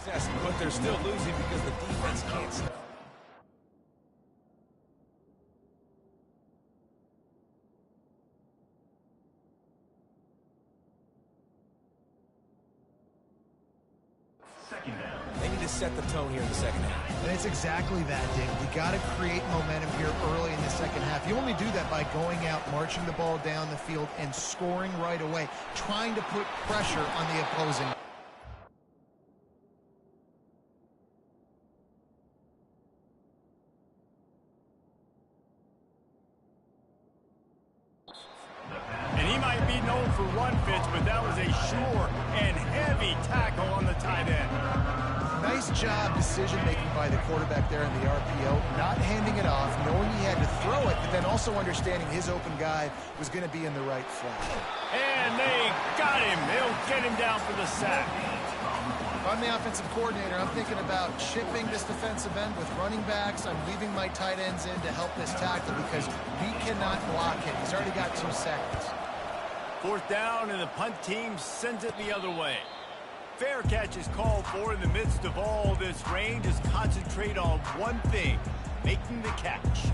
success, but they're still losing because the defense can't stop. They need to set the tone here in the second half. And it's exactly that, David. You got to create momentum here early in the second half. You only do that by going out, marching the ball down the field, and scoring right away, trying to put pressure on the opposing. And he might be known for run fits, but that was a sure and heavy tackle on the tight end. Nice job decision-making by the quarterback there in the RPO, not handing it off, knowing he had to throw it, but then also understanding his open guy was going to be in the right flat. And they got him. They'll get him down for the sack. If I'm the offensive coordinator, I'm thinking about chipping this defensive end with running backs. I'm leaving my tight ends in to help this tackle because we cannot block him. He's already got 2 seconds. 4th down, and the punt team sends it the other way. Fair catch is called for in the midst of all this rain. Just concentrate on one thing, making the catch.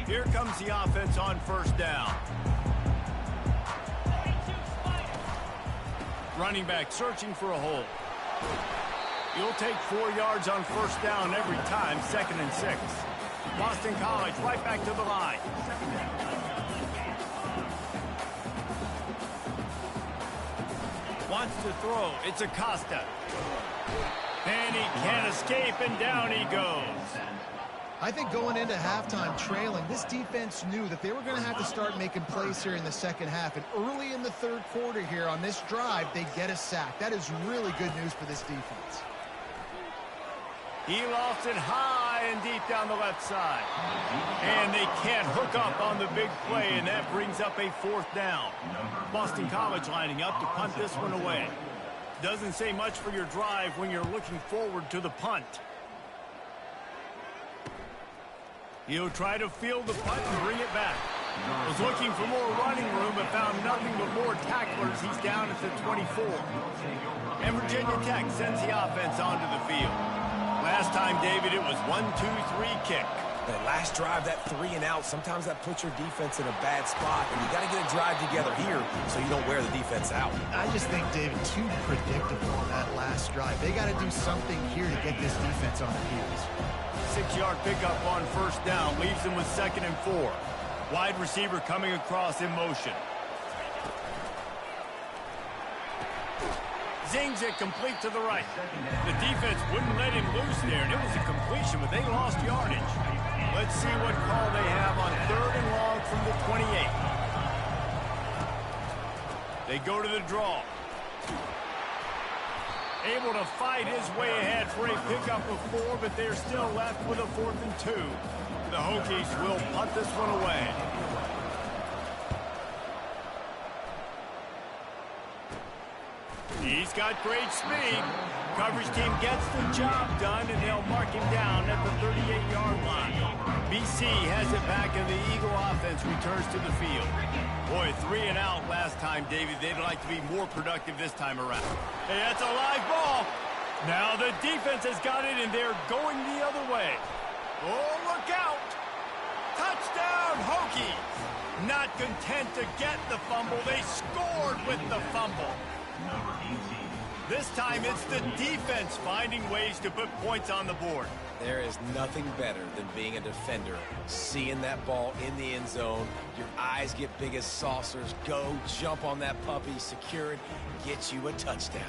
Here comes the offense on 1st down. Running back searching for a hole. You'll take 4 yards on 1st down every time, 2nd and 6. Boston College right back to the line. Wants to throw. It's Acosta. And he can't escape, and down he goes. I think going into halftime trailing, this defense knew that they were going to have to start making plays here in the second half. And early in the 3rd quarter here on this drive, they get a sack. That is really good news for this defense. He lost it high and deep down the left side. And they can't hook up on the big play, and that brings up a 4th down. Boston College lining up to punt this one away. Doesn't say much for your drive when you're looking forward to the punt. He'll try to field the punt and bring it back. Was looking for more running room, but found nothing but more tacklers. He's down at the 24. And Virginia Tech sends the offense onto the field. Last time, David, it was 1-2-3 kick. That last drive, that 3 and out, sometimes that puts your defense in a bad spot, and you got to get a drive together here so you don't wear the defense out. I just think, David, too predictable on that last drive. They got to do something here to get this defense on their heels. 6-yard pickup on 1st down, leaves them with 2nd and 4. Wide receiver coming across in motion. Zings it complete to the right. The defense wouldn't let him loose there, and it was a completion, but they lost yardage. Let's see what call they have on 3rd and long from the 28. They go to the draw. Able to fight his way ahead for a pickup of 4, but they're still left with a 4th and 2. The Hokies will punt this one away. He's got great speed. Coverage team gets the job done, and they'll mark him down at the 38-yard line. BC has it back, and the Eagle offense returns to the field. Boy, 3 and out last time, David. They'd like to be more productive this time around. Hey, that's a live ball. Now the defense has got it, and they're going the other way. Oh, look out. Touchdown, Hokies. Not content to get the fumble, they scored with the fumble. This time it's the defense finding ways to put points on the board. There is nothing better than being a defender, seeing that ball in the end zone, your eyes get big as saucers, go jump on that puppy, secure it, get you a touchdown.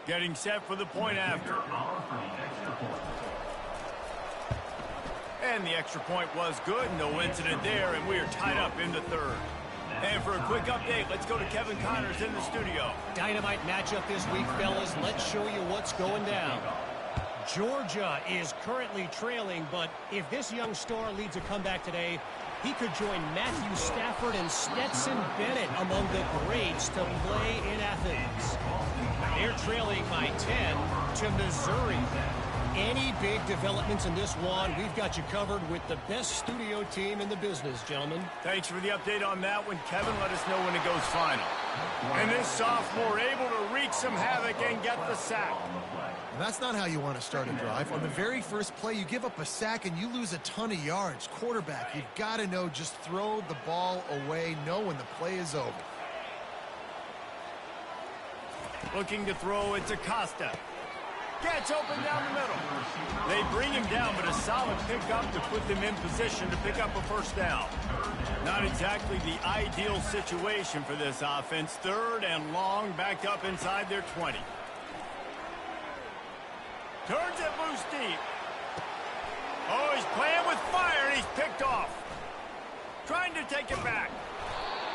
Getting set for the point after. And the extra point was good, no incident there, and we are tied up in the 3rd. And for a quick update, let's go to Kevin Connors in the studio. Dynamite matchup this week, fellas. Let's show you what's going down. Georgia is currently trailing, but if this young star leads a comeback today, he could join Matthew Stafford and Stetson Bennett among the greats to play in Athens. They're trailing by 10 to Missouri. any big developments in this one, we've got you covered with the best studio team in the business, gentlemen. Thanks for the update on that one, Kevin. Let us know when it goes final. And this sophomore able to wreak some havoc and get the sack. And that's not how you want to start a drive. On the very first play, you give up a sack and you lose a ton of yards. Quarterback, you've got to know, just throw the ball away, know when the play is over. Looking to throw, it's Acosta. Gets open down the middle. They bring him down, but a solid pickup to put them in position to pick up a first down. Not exactly the ideal situation for this offense. 3rd and long, backed up inside their 20. Turns it loose deep. Oh, he's playing with fire, and he's picked off. Trying to take it back.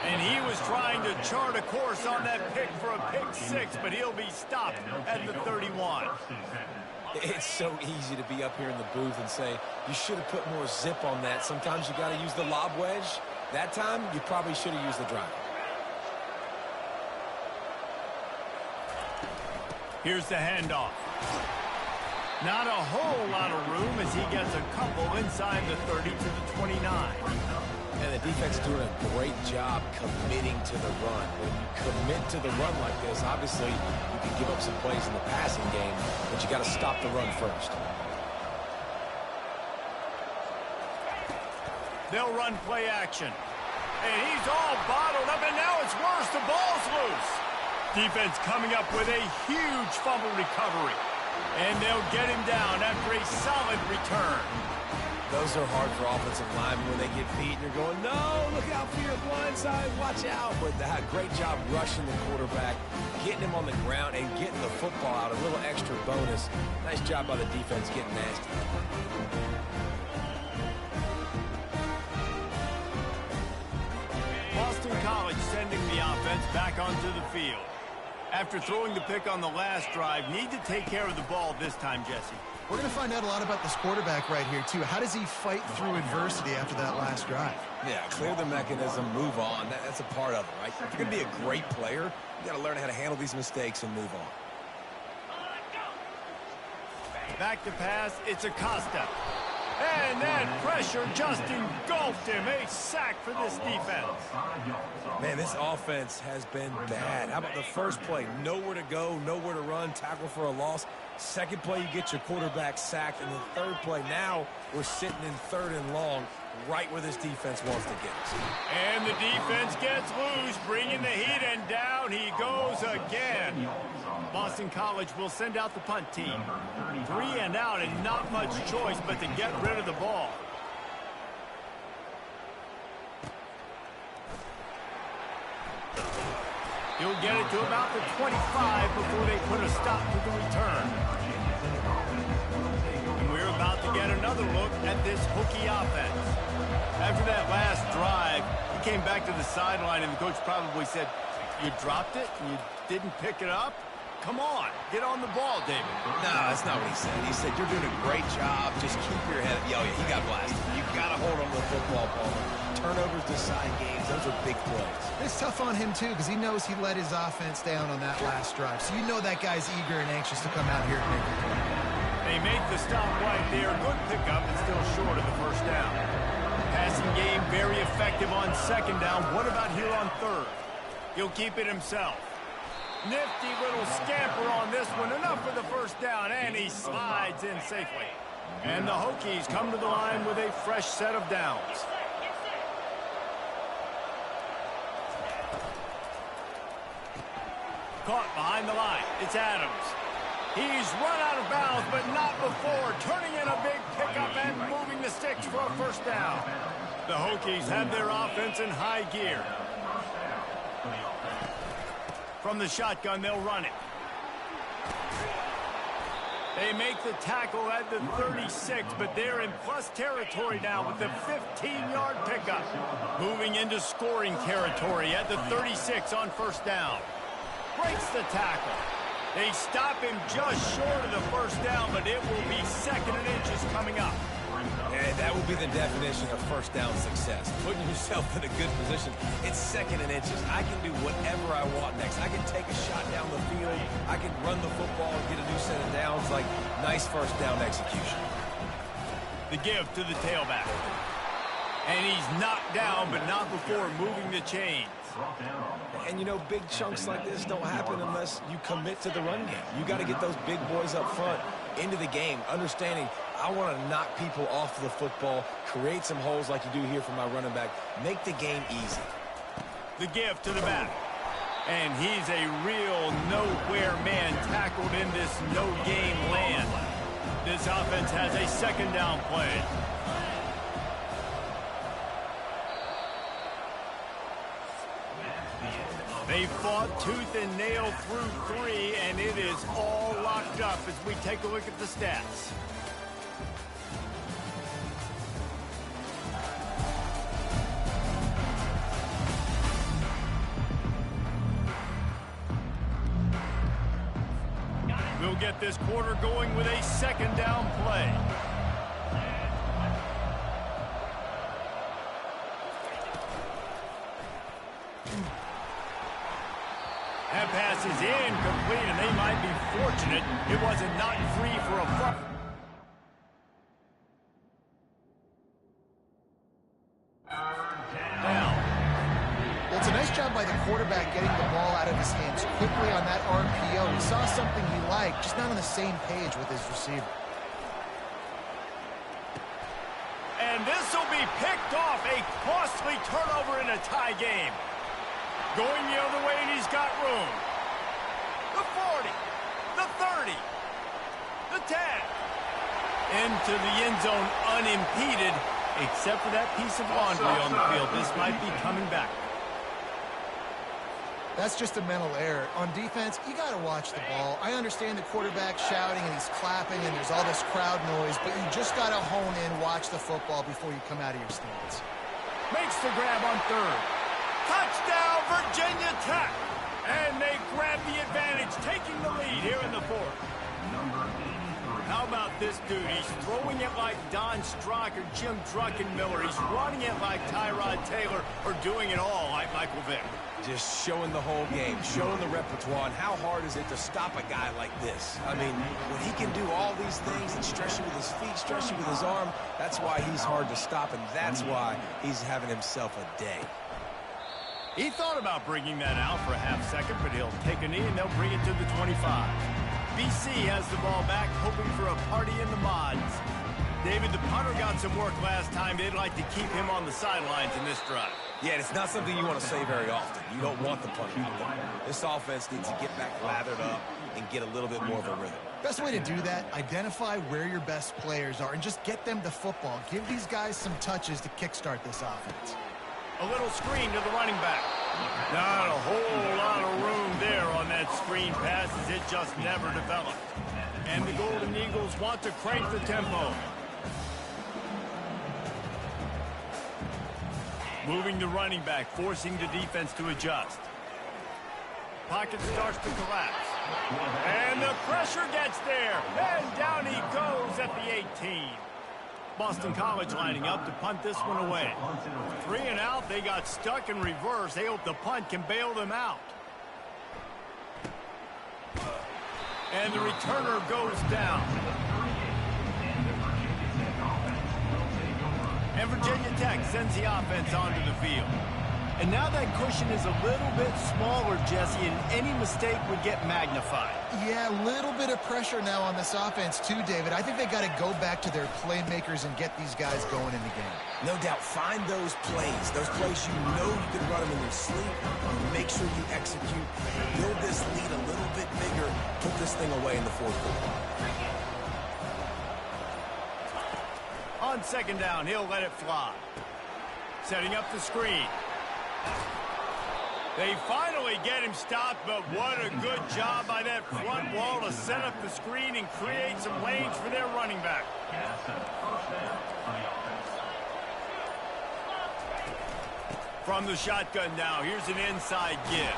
And he was trying to chart a course on that pick for a pick 6, but he'll be stopped at the 31. It's so easy to be up here in the booth and say, you should have put more zip on that. Sometimes you got to use the lob wedge. That time, you probably should have used the drive. Here's the handoff. Not a whole lot of room as he gets a couple inside the 30 to the 29. And the defense doing a great job committing to the run. When you commit to the run like this, obviously you can give up some plays in the passing game, but you got to stop the run first. They'll run play action. And he's all bottled up, and now it's worse. The ball's loose. Defense coming up with a huge fumble recovery. And they'll get him down after a solid return. Those are hard for offensive linemen when they get beat and you're going, no, look out for your blind side, watch out. But that great job rushing the quarterback, getting him on the ground and getting the football out, a little extra bonus. Nice job by the defense getting nasty. Boston College sending the offense back onto the field. After throwing the pick on the last drive, need to take care of the ball this time, Jesse. We're going to find out a lot about this quarterback right here, too. How does he fight through adversity after that last drive? Yeah, clear the mechanism, move on. That's a part of it, right? If you're going to be a great player, you got to learn how to handle these mistakes and move on. Back to pass, it's Acosta. And that pressure just engulfed him. A sack for this defense. Man, this offense has been bad. How about the first play? Nowhere to go, nowhere to run, tackle for a loss. Second play, you get your quarterback sacked. And the third play, now we're sitting in 3rd and long, right where this defense wants to get us. And the defense gets loose, bringing the heat, and down he goes again. Boston College will send out the punt team. 3 and out, and not much choice but to get rid of the ball. He'll get it to about the 25 before they put a stop to the return. And we're about to get another look at this Hokie offense. After that last drive, he came back to the sideline, and the coach probably said, you dropped it and you didn't pick it up? Come on, get on the ball, David. No, that's not what he said. He said, you're doing a great job. Just keep your head up. Yo, he got blasted. You got to hold on to the football, Palmer. Turnovers decide games. Those are big plays. It's tough on him, too, because he knows he let his offense down on that last drive. So you know that guy's eager and anxious to come out here and make a play. They make the stop right there. Good pickup and still short of the first down. Passing game very effective on 2nd down. What about here on 3rd? He'll keep it himself. Nifty little scamper on this one. Enough for the first down, and he slides in safely. And the Hokies come to the line with a fresh set of downs. Caught behind the line. It's Adams. He's run out of bounds, but not before. Turning in a big pickup and moving the sticks for a first down. The Hokies have their offense in high gear. From the shotgun, they'll run it. They make the tackle at the 36, but they're in plus territory now with the 15-yard pickup. Moving into scoring territory at the 36 on first down. Breaks the tackle. They stop him just short of the first down, but it will be 2nd and inches coming up. Yeah, Yeah, that would be the definition of first down success. Putting yourself in a good position. It's second and inches. I can do whatever I want next. I can take a shot down the field. I can run the football and get a new set of downs. Like, nice first down execution. The give to the tailback. And he's knocked down, but not before moving the chains. And, you know, big chunks like this don't happen unless you commit to the run game. You got to get those big boys up front into the game, understanding I want to knock people off the football, create some holes like you do here for my running back, make the game easy. The give to the back. And he's a real nowhere man tackled in this no-game land. This offense has a second down play. They fought tooth and nail through 3, and it is all locked up as we take a look at the stats. We'll get this quarter going with a second down play. That pass is incomplete, and they might be fortunate it wasn't knocked free for a front. Down. Well, it's a nice job by the quarterback getting the ball out of his hands quickly on that RPO. He saw something he liked, just not on the same page with his receiver. And this will be picked off, a costly turnover in a tie game. Going the other way, and he's got room. The 40, the 30, the 10. Into the end zone unimpeded, except for that piece of laundry on the field. This might be coming back. That's just a mental error. On defense, you got to watch the ball. I understand the quarterback shouting and he's clapping and there's all this crowd noise, but you just got to hone in, watch the football before you come out of your stance. Makes the grab on third. Touchdown, Virginia Tech! And they grab the advantage, taking the lead here in the fourth. How about this dude? He's throwing it like Don Strock or Jim Druckenmiller. He's running it like Tyrod Taylor, or doing it all like Michael Vick. Just showing the whole game, showing the repertoire, and how hard is it to stop a guy like this? I mean, when he can do all these things and stretch you with his feet, stretch you with his arm, that's why he's hard to stop, and that's why he's having himself a day. He thought about bringing that out for a half second, but he'll take a knee and they'll bring it to the 25. BC has the ball back, hoping for a party in the mods. David, the punter got some work last time. They'd like to keep him on the sidelines in this drive. Yeah, it's not something you want to say very often. You don't want the punter out there. This offense needs to get back lathered up and get a little bit more of a rhythm. Best way to do that, identify where your best players are and just get them the football. Give these guys some touches to kickstart this offense. A little screen to the running back. Not a whole lot of room there on that screen pass as it just never developed. And the Golden Eagles want to crank the tempo. Moving the running back, forcing the defense to adjust. Pocket starts to collapse. And the pressure gets there. And down he goes at the 18. Boston College lining up to punt this one away. 3 and out, they got stuck in reverse. They hope the punt can bail them out. And the returner goes down. And Virginia Tech sends the offense onto the field. And now that cushion is a little bit smaller, Jesse, and any mistake would get magnified. Yeah, a little bit of pressure now on this offense too, David. I think they got to go back to their playmakers and get these guys going in the game. No doubt, find those plays you know you can run them in your sleep. Make sure you execute. Build this lead a little bit bigger. Put this thing away in the fourth quarter. On second down, he'll let it fly. Setting up the screen. They finally get him stopped, but what a good job by that front wall to set up the screen and create some lanes for their running back. From the shotgun now, here's an inside give.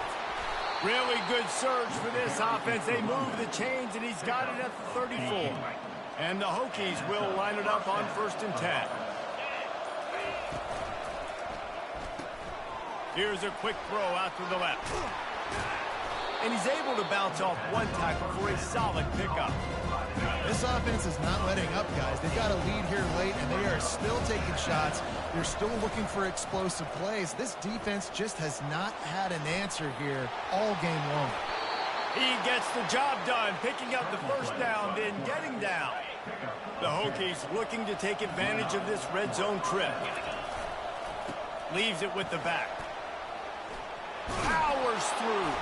Really good surge for this offense. They move the chains, and he's got it at the 34. And the Hokies will line it up on 1st and 10. Here's a quick throw out to the left. And he's able to bounce off one tackle for a solid pickup. This offense is not letting up, guys. They've got a lead here late, and they are still taking shots. They're still looking for explosive plays. This defense just has not had an answer here all game long. He gets the job done, picking up the first down, then getting down. The Hokies looking to take advantage of this red zone trip. Leaves it with the back. Powers through.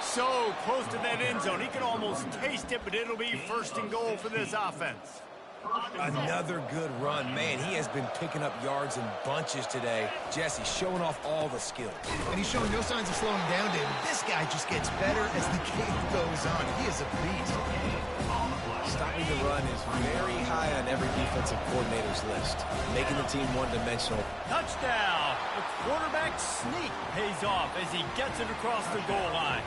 So close to that end zone. He can almost taste it, but it'll be 1st and goal for this offense. Another good run. Man, he has been picking up yards in bunches today. Jesse showing off all the skills. And he's showing no signs of slowing down, David. This guy just gets better as the game goes on. He is a beast. Stopping the run is very high on every defensive coordinator's list, making the team one-dimensional. Touchdown! The quarterback sneak pays off as he gets it across the goal line.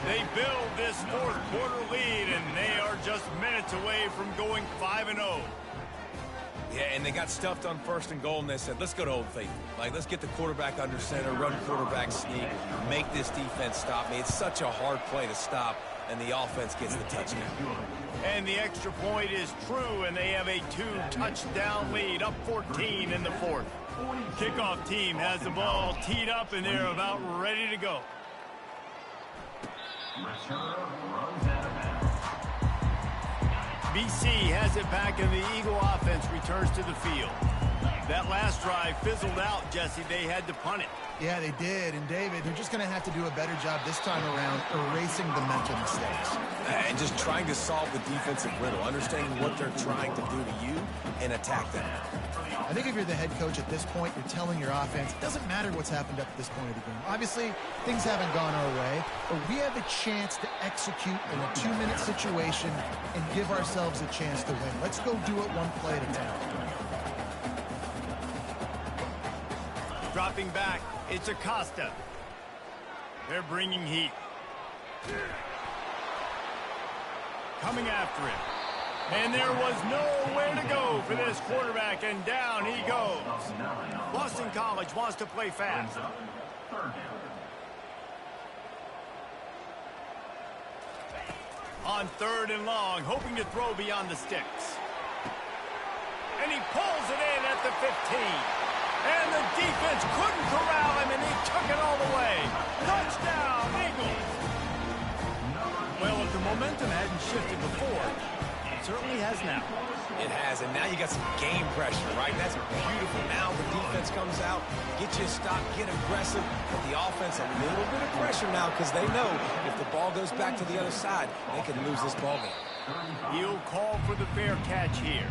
They build this 4th quarter lead, and they are just minutes away from going 5-0. Yeah, and they got stuffed on 1st and goal, and they said, let's go to Old Faithful. Like, let's get the quarterback under center, run quarterback sneak, make this defense stop me. It's such a hard play to stop, and the offense gets the touchdown. And the extra point is true, and they have a 2-touchdown lead, up 14 in the 4th. Kickoff team has the ball teed up, and they're about ready to go. BC has it back, and the Eagle offense returns to the field. That last drive fizzled out, Jesse. They had to punt it. Yeah, they did. And, David, they're just going to have to do a better job this time around erasing the mental mistakes. And just trying to solve the defensive riddle, understanding what they're trying to do to you and attack them. I think if you're the head coach at this point, you're telling your offense, it doesn't matter what's happened up to this point of the game. Obviously, things haven't gone our way, but we have a chance to execute in a 2-minute situation and give ourselves a chance to win. Let's go do it one play at a time. Dropping back, it's Acosta. They're bringing heat. Coming after him. And there was nowhere to go for this quarterback, and down he goes. Boston College wants to play fast. On 3rd and long, hoping to throw beyond the sticks. And he pulls it in at the 15. And the defense couldn't corral him, and he took it all the way. Touchdown, Eagles! Well, if the momentum hadn't shifted before, it certainly has now. It has, and now you got some game pressure, right? That's beautiful. Now the defense comes out, get you a stop, get aggressive, but the offense a little bit of pressure now because they know if the ball goes back to the other side, they can lose this ball game. He'll call for the fair catch here.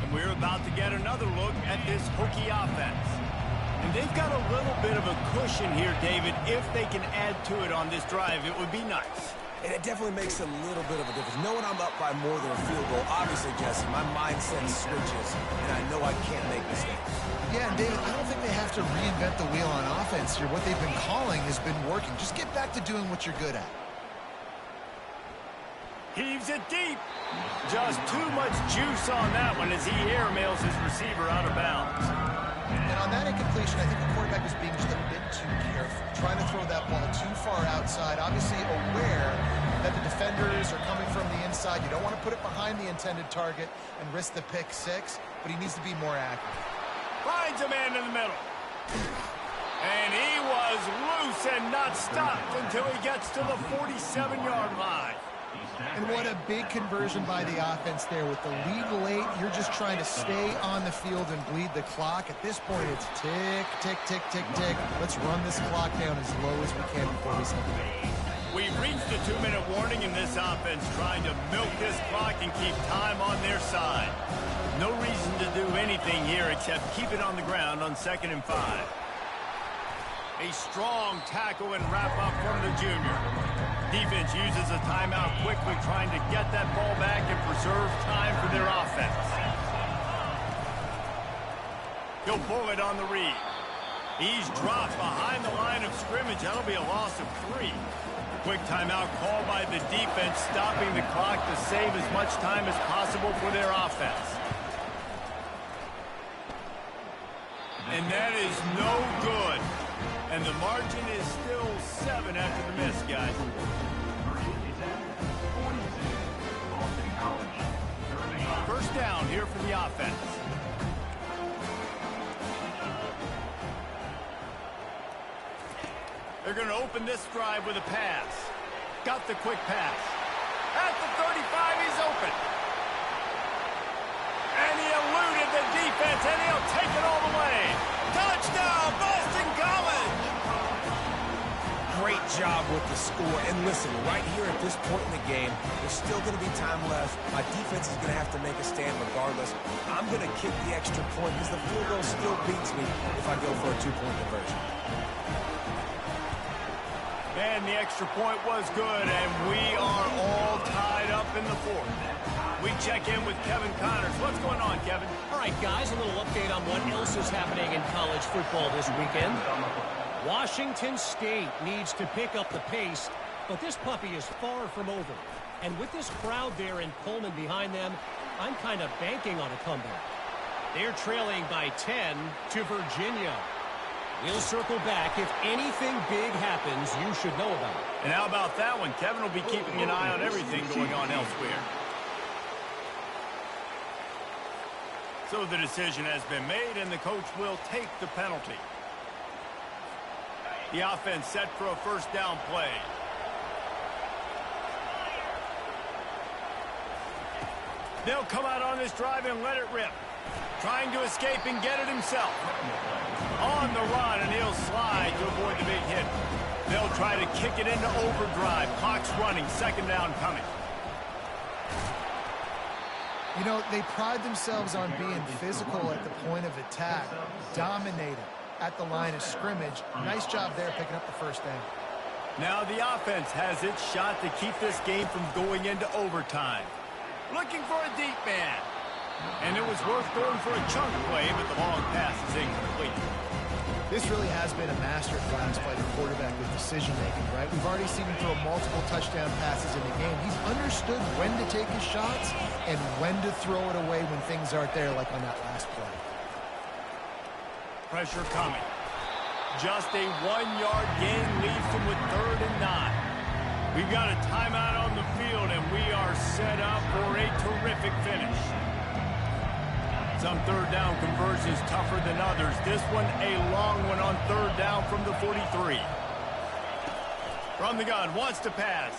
And we're about to get another look at this Hokie offense. And they've got a little bit of a cushion here, David. If they can add to it on this drive, it would be nice. And it definitely makes a little bit of a difference. Knowing I'm up by more than a field goal, obviously, Jesse, my mindset switches, and I know I can't make mistakes. Yeah, and David, I don't think they have to reinvent the wheel on offense here. What they've been calling has been working. Just get back to doing what you're good at. Heaves it deep. Just too much juice on that one as he airmails his receiver out of bounds. And on that incompletion, I think the quarterback was being just a bit too careful, trying to throw that ball too far outside, obviously aware that the defenders are coming from the inside. You don't want to put it behind the intended target and risk the pick six, but he needs to be more accurate. Finds a man in the middle. And he was loose and not stopped until he gets to the 47-yard line. And what a big conversion by the offense there. With the lead late, you're just trying to stay on the field and bleed the clock. At this point, it's tick, tick, tick, tick, tick. Let's run this clock down as low as we can before we stop. We've reached the 2-minute warning in this offense, trying to milk this clock and keep time on their side. No reason to do anything here except keep it on the ground on 2nd and 5. A strong tackle and wrap up from the junior. Defense uses a timeout quickly, trying to get that ball back and preserve time for their offense. He'll pull it on the read. He's dropped behind the line of scrimmage. That'll be a loss of 3. Quick timeout called by the defense, stopping the clock to save as much time as possible for their offense. And that is no good. And the margin is still 7 after the miss, guys. First down here for the offense. They're going to open this drive with a pass. Got the quick pass. At the 35, he's open. And he eluded the defense, and he'll take it all the way. Touchdown, Boston College! Great job with the score. And listen, right here at this point in the game, there's still going to be time left. My defense is going to have to make a stand regardless. I'm going to kick the extra point because the field goal still beats me if I go for a 2-point conversion. And the extra point was good, and we are all tied up in the 4th. We check in with Kevin Connors. What's going on, Kevin? All right, guys, a little update on what else is happening in college football this weekend. Washington State needs to pick up the pace, but this puppy is far from over. And with this crowd there in Pullman behind them, I'm kind of banking on a comeback. They're trailing by 10 to Virginia. We'll circle back. If anything big happens, you should know about it. And how about that one? Kevin will be keeping an eye on everything going on elsewhere. So the decision has been made, and the coach will take the penalty. The offense set for a first down play. They'll come out on this drive and let it rip. Trying to escape and get it himself. On the run, and he'll slide to avoid the big hit. They'll try to kick it into overdrive. Clock's running. Second down coming. You know, they pride themselves on being physical at the point of attack, dominating at the line of scrimmage. Nice job there picking up the first down. Now the offense has its shot to keep this game from going into overtime. Looking for a deep man. And it was worth going for a chunk play, but the long pass is incomplete. This really has been a masterclass by the quarterback with decision-making, right? We've already seen him throw multiple touchdown passes in the game. He's understood when to take his shots and when to throw it away when things aren't there, like on that last play. Pressure coming. Just a 1-yard gain leaves them with 3rd and 9. We've got a timeout on the field, and we are set up for a terrific finish. Some third down conversions tougher than others. This one a long one on 3rd down from the 43. From the gun, wants to pass.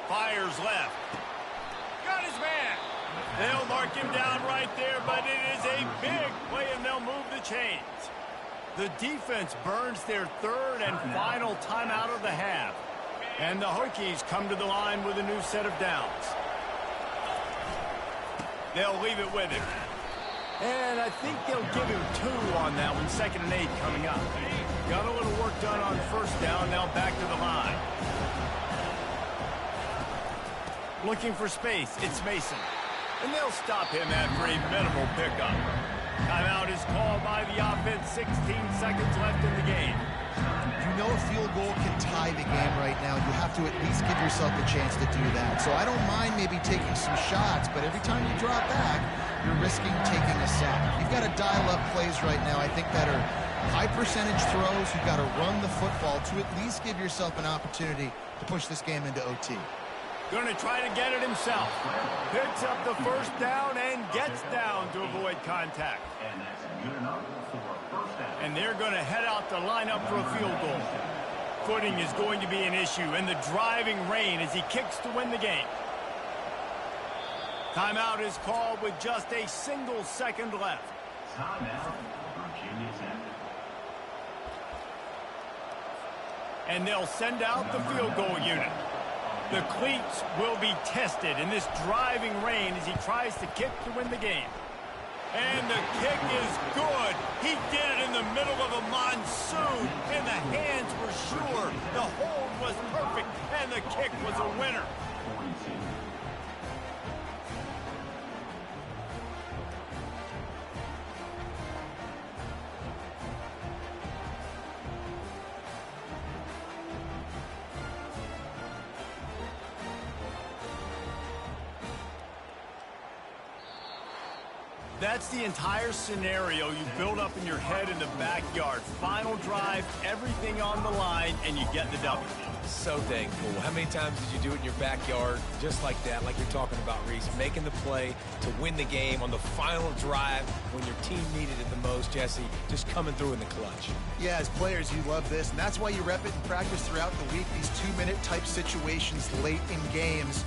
Fires left. Got his man. They'll mark him down right there, but it is a big play, and they'll move the chains. The defense burns their 3rd and final timeout of the half. And the Hokies come to the line with a new set of downs. They'll leave it with him. And I think they'll give him 2 on that one. 2nd and 8 coming up. Got a little work done on first down. Now back to the line. Looking for space. It's Mason. And they'll stop him after a minimal pickup. Timeout is called by the offense. 16 seconds left in the game. You know a field goal can tie the game right now. You have to at least give yourself the chance to do that. So I don't mind maybe taking some shots, but every time you drop back, you're risking taking a sack. You've got to dial up plays right now, I think, that are high percentage throws. You've got to run the football to at least give yourself an opportunity to push this game into OT. Going to try to get it himself. Picks up the first down and gets down to avoid contact. And they're going to head out to line up for a field goal. Footing is going to be an issue in the driving rain as he kicks to win the game. Timeout is called with just a single second left. And they'll send out the field goal unit. The cleats will be tested in this driving rain as he tries to kick to win the game. And the kick is good. He did it in the middle of a monsoon, and the hands were sure. The hold was perfect, and the kick was a winner. That's the entire scenario you build up in your head in the backyard. Final drive, everything on the line, and you get the W. So dang cool. How many times did you do it in your backyard just like that, like you're talking about, Reese? Making the play to win the game on the final drive when your team needed it the most, Jesse. Just coming through in the clutch. Yeah, as players, you love this, and that's why you rep it in practice throughout the week, these 2-minute type situations late in games.